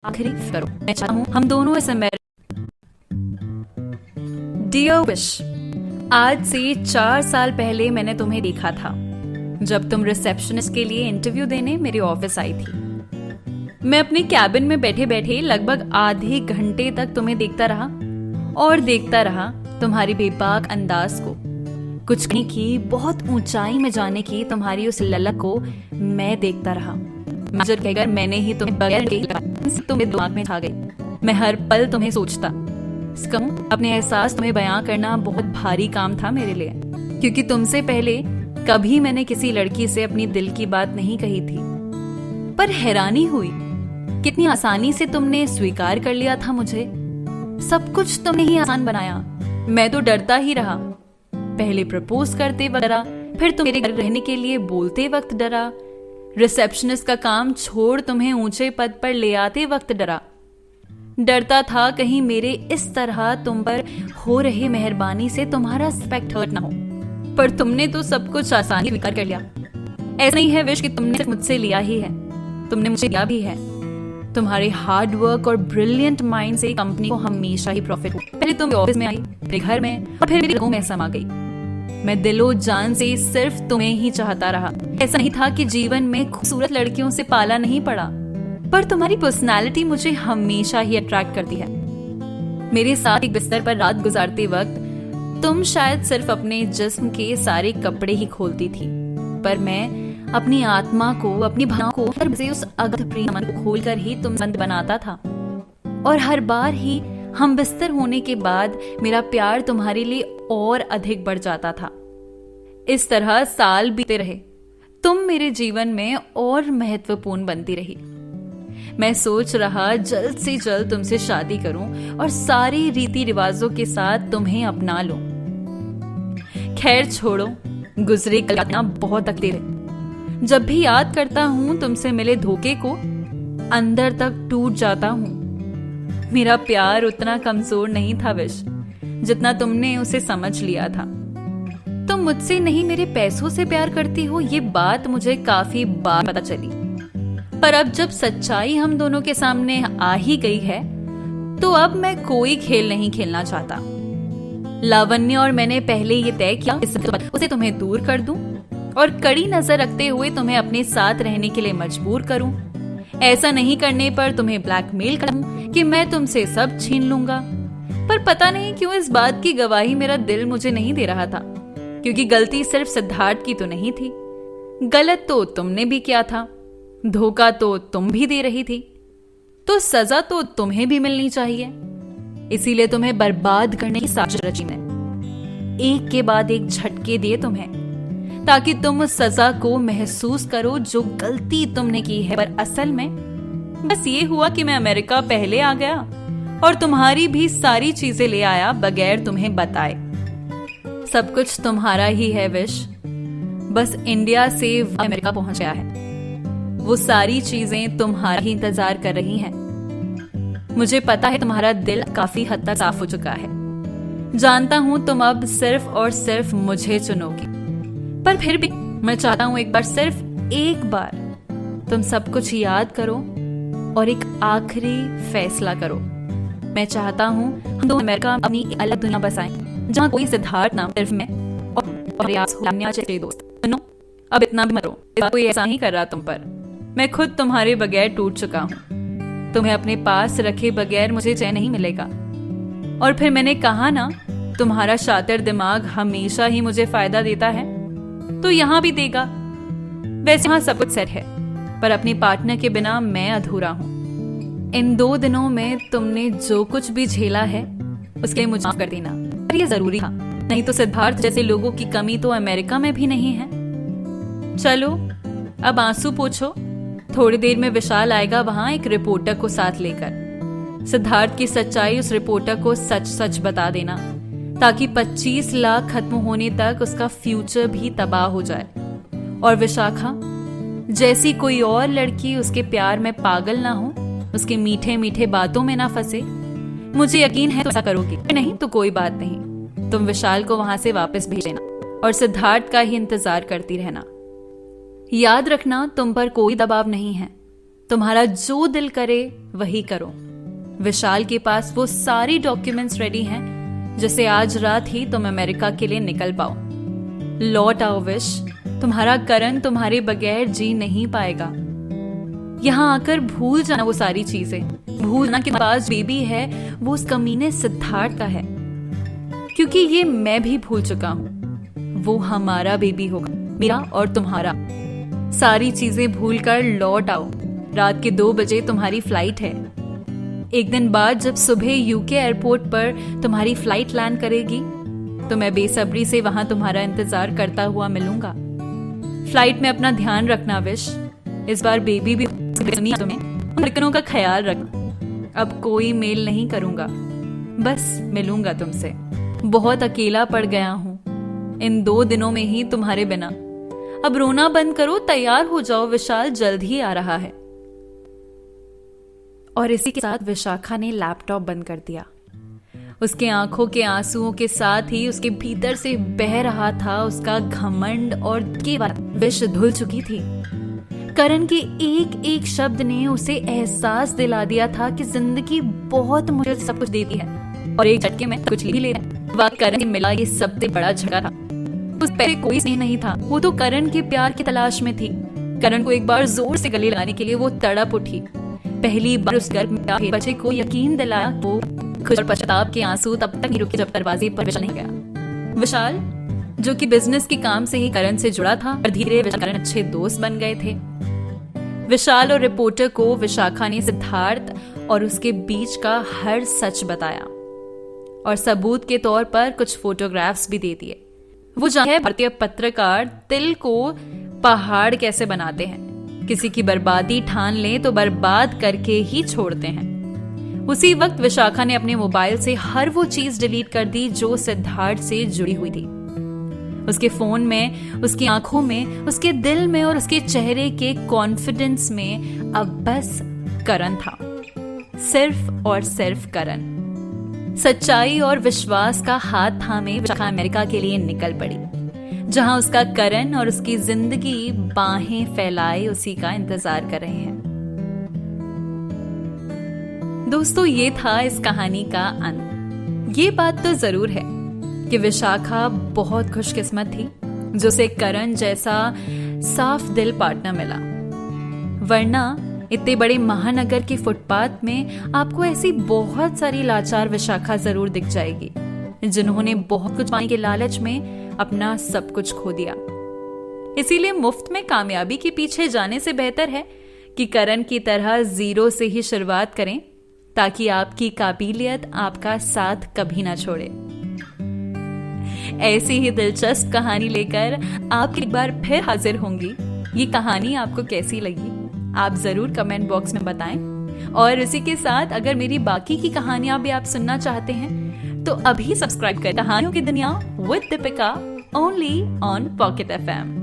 आखिरी करो। मैं चाहता हूँ हम दोनों इस डियर विश, आज से 4 साल पहले मैंने तुम्हें देखा था जब तुम रिसेप्शनिस्ट के लिए इंटरव्यू देने मेरे ऑफिस आई थी। मैं अपने कैबिन में बैठे बैठे लगभग आधे घंटे तक तुम्हें देखता रहा और देखता रहा तुम्हारी बेबाक अंदाज को, कुछ कहने की, बहुत ऊंचाई में जाने की तुम्हारी उस ललक को मैं देखता रहा। मैनेजर कहकर मैंने ही तुम्हें बगैर तुम्हें दिमाग में छा गई। मैं हर पल तुम्हें सोचता। अपने एहसास तुम्हें बयां करना बहुत भारी काम था मेरे लिए, क्योंकि तुमसे पहले कभी मैंने किसी लड़की से अपनी दिल की बात नहीं कही थी। पर हैरानी हुई कितनी आसानी से तुमने स्वीकार कर लिया था मुझे। सब कुछ तुमने ही आसान बनाया। मैं तो डरता ही रहा। पहले प्रपोज करते वक्त डरा, फिर तुम मेरे घर रहने के लिए बोलते वक्त डरा, रिसेप्शनिस्ट का काम छोड़ तुम्हें ऊंचे पद पर ले आते वक्त डरता था कहीं मेरे इस तरह तुम पर हो रही मेहरबानी से तुम्हारा रिस्पेक्ट हर्ट ना हो। पर तुमने तो सब कुछ आसानी स्वीकार कर लिया। ऐसा नहीं है विश कि तुमने सिर्फ मुझसे लिया ही है, तुमने मुझे दिया भी है। तुम्हारे हार्ड वर्क और ब्रिलियंट माइंड से कंपनी को हमेशा ही प्रॉफिट हुआ। पहले तुम ऑफिस में आई, मेरे घर में, और फिर मेरे लोगों में समा गई। मैं दिलो जान से सिर्फ तुम्हें ही चाहता रहा। ऐसा नहीं था कि जीवन में खूबसूरत लड़कियों से पाला नहीं पड़ा, पर तुम्हारी पर्सनालिटी मुझे हमेशा ही अट्रैक्ट करती है। मेरे साथ एक बिस्तर पर रात गुजारते वक्त तुम शायद सिर्फ अपने जिस्म के सारे कपड़े ही खोलती थी, पर मैं अपनी आत्मा को, अपनी भावनाओं को, हर से उस अगाध प्रेम को खोलकर ही तुम बंद बनाता था। और हर बार ही हम बिस्तर होने के बाद मेरा प्यार तुम्हारे लिए और अधिक बढ़ जाता था। इस तरह साल बीते रहे, तुम मेरे जीवन में और महत्वपूर्ण बनती रही। मैं सोच रहा जल्द से जल्द तुमसे शादी करूं और सारी रीति रिवाजों के साथ तुम्हें अपना लूं। खैर छोड़ो, गुजरे कल याद बहुत तकलीफ है। जब भी याद करता हूं तुमसे मिले धोखे को, अंदर तक टूट जाता हूं। मेरा प्यार उतना कमजोर नहीं था विश, जितना तुमने उसे समझ लिया था। तुम मुझसे नहीं मेरे पैसों से प्यार करती हो, ये बात मुझे काफी बार पता चली। पर अब जब सच्चाई हम दोनों के सामने आ ही गई है, तो अब मैं कोई खेल नहीं खेलना चाहता। लावण्य और मैंने पहले ये तय किया उसे तुम्हें दूर कर दूं और कड़ी नजर रखते हुए तुम्हें अपने साथ रहने के लिए मजबूर करूं। ऐसा नहीं करने पर तुम्हें ब्लैकमेल करूं कि मैं तुमसे सब छीन लूंगा। पर पता नहीं क्यों इस बात की गवाही मेरा दिल मुझे नहीं दे रहा था, क्योंकि गलती सिर्फ सिद्धार्थ की तो नहीं थी। गलत तो तुमने भी किया था, धोखा तो तुम भी दे रही थी, तो सजा तो तुम्हें भी मिलनी चाहिए। इसीलिए तुम्हें बर्बाद करने की साजिश रची मैंने। एक के बाद एक झटके दिए तुम्हें, ताकि तुम उस सजा को महसूस करो जो गलती तुमने की है। पर असल में बस ये हुआ कि मैं अमेरिका पहले आ गया और तुम्हारी भी सारी चीजें ले आया बगैर तुम्हें बताए। सब कुछ तुम्हारा ही है विश, बस इंडिया से अमेरिका पहुंच गया है। वो सारी चीजें तुम्हारा ही इंतजार कर रही हैं। मुझे पता है तुम्हारा दिल काफी हद तक साफ हो चुका है। जानता हूं तुम अब सिर्फ और सिर्फ मुझे चुनोगी, पर फिर भी मैं चाहता हूं एक बार, सिर्फ एक बार तुम सब कुछ याद करो और एक आखिरी फैसला करो। मैं चाहता हूं हम दोनों अमेरिका अपनी एक अलग दुनिया बसाएं, जहां कोई सिद्धार्थ नाम, सिर्फ मैं और दोस्त। सुनो, अब इतना भी मत रो। कोई ऐसा नहीं कर रहा तुम पर। मैं खुद तुम्हारे बगैर टूट चुका हूं। तुम्हें अपने पास रखे बगैर मुझे चैन नहीं मिलेगा। और फिर मैंने कहा ना, तुम्हारा शातिर दिमाग हमेशा ही मुझे फायदा देता है, तो यहां भी देगा। वैसे यहां सब कुछ सेट है, पर अपनी पार्टनर के बिना मैं अधूरा हूं। इन 2 दिनों में तुमने जो कुछ भी झेला है उसके लिए मुझे माफ कर देना, पर यह जरूरी था। नहीं तो सिद्धार्थ जैसे लोगों की कमी तो अमेरिका में भी नहीं है। चलो अब आंसू पोंछो। थोड़ी देर में विशाल आएगा वहां एक रिपोर्टर को साथ लेकर। सिद्धार्थ की सच्चाई उस रिपोर्टर को सच सच बता देना, ताकि 25 लाख खत्म होने तक उसका फ्यूचर भी तबाह हो जाए और विशाखा जैसी कोई और लड़की उसके प्यार में पागल ना हो, उसके मीठे मीठे बातों में ना फंसे। मुझे यकीन है तुम ऐसा करोगी। नहीं तो कोई बात नहीं, तुम विशाल को वहां से वापस भेज देना और सिद्धार्थ का ही इंतजार करती रहना। याद रखना, तुम पर कोई दबाव नहीं है। तुम्हारा जो दिल करे वही करो। विशाल के पास वो सारी डॉक्यूमेंट्स रेडी हैं जिससे आज रात ही तुम अमेरिका के लिए निकल पाओ। लौट आओ विश, तुम्हारा करण तुम्हारे बगैर जी नहीं पाएगा। यहाँ आकर भूल जाना वो सारी चीजें, भूलना कि पास बेबी है वो उस कमीने सिद्धार्थ का है, क्योंकि ये मैं भी भूल चुका हूँ। वो हमारा बेबी होगा, मेरा और तुम्हारा। सारी चीजें भूलकर लौट आओ। रात के 2 बजे तुम्हारी फ्लाइट है। एक दिन बाद जब सुबह यूके एयरपोर्ट पर तुम्हारी फ्लाइट लैंड करेगी तो मैं बेसब्री से वहां तुम्हारा इंतजार करता हुआ मिलूंगा। फ्लाइट में अपना ध्यान रखना विश। इस बार बेबी भी तुम्हें लड़कों का ख्याल रखना। अब कोई मेल नहीं करूंगा, बस मिलूंगा तुमसे। बहुत अकेला पड़ गया हूं इन 2 दिनों में ही तुम्हारे बिना। अब रोना बंद करो, तैयार हो जाओ, विशाल जल्द ही आ रहा है। और इसी के साथ विशाखा ने लैपटॉप बंद कर दिया। उसके आंखों के आंसुओं के साथ ही उसके भीतर से बह रहा था उसका घमंड और केवल विष धुल चुकी थी। करण के एक एक शब्द ने उसे एहसास दिला दिया था कि जिंदगी बहुत मुश्किल से सब कुछ देती है और एक झटके में कुछ ले रहा है। वह करण से मिला ये सबसे बड़ा झटका था। उस पहले कोई स्नेह नहीं था, वो तो करण के प्यार की तलाश में थी। करण को एक बार जोर से गले लगाने के लिए वो तड़प उठी। पहली बार उस गर्भ में बच्चे को यकीन दिलाया। वो खुद और पश्चाताप के आंसू तब तक नहीं रुके जब दरवाजे पर विशाल नहीं गया। विशाल जो कि बिजनेस के काम से ही करण से जुड़ा था और धीरे धीरे करण अच्छे दोस्त बन गए थे। विशाल और रिपोर्टर को विशाखा ने सिद्धार्थ और उसके बीच का हर सच बताया और सबूत के तौर पर कुछ फोटोग्राफ्स भी दे दिए। वो जानते हैं भारतीय पत्रकार तिल को पहाड़ कैसे बनाते हैं। किसी की बर्बादी ठान ले तो बर्बाद करके ही छोड़ते हैं। उसी वक्त विशाखा ने अपने मोबाइल से हर वो चीज डिलीट कर दी जो सिद्धार्थ से जुड़ी हुई थी। उसके फोन में, उसकी आंखों में, उसके दिल में और उसके चेहरे के कॉन्फिडेंस में अब बस करण था। सिर्फ और सिर्फ करण। सच्चाई और विश्वास का हाथ थामे विशाखा अमेरिका के लिए निकल पड़ी, जहां उसका करण और उसकी जिंदगी बाहें फैलाए उसी का इंतजार कर रहे हैं। दोस्तों, ये था इस कहानी का अंत। ये बात तो जरूर है कि विशाखा बहुत खुशकिस्मत थी जो उसे करण जैसा साफ दिल पार्टनर मिला, वरना इतने बड़े महानगर के फुटपाथ में आपको ऐसी बहुत सारी लाचार विशाखा जरूर दिख जाएगी जिन्होंने बहुत कुछ पाने के लालच में अपना सब कुछ खो दिया। इसीलिए मुफ्त में कामयाबी के पीछे जाने से बेहतर है कि करण की तरह जीरो से ही शुरुआत करें, ताकि आपकी काबिलियत आपका साथ कभी ना छोड़े। ऐसी ही दिलचस्प कहानी लेकर आप एक बार फिर हाजिर होंगी। ये कहानी आपको कैसी लगी आप जरूर कमेंट बॉक्स में बताएं। और इसी के साथ अगर मेरी बाकी की कहानियां भी आप सुनना चाहते हैं तो अभी सब्सक्राइब करें कहानियों की दुनिया with Deepika only on pocket FM।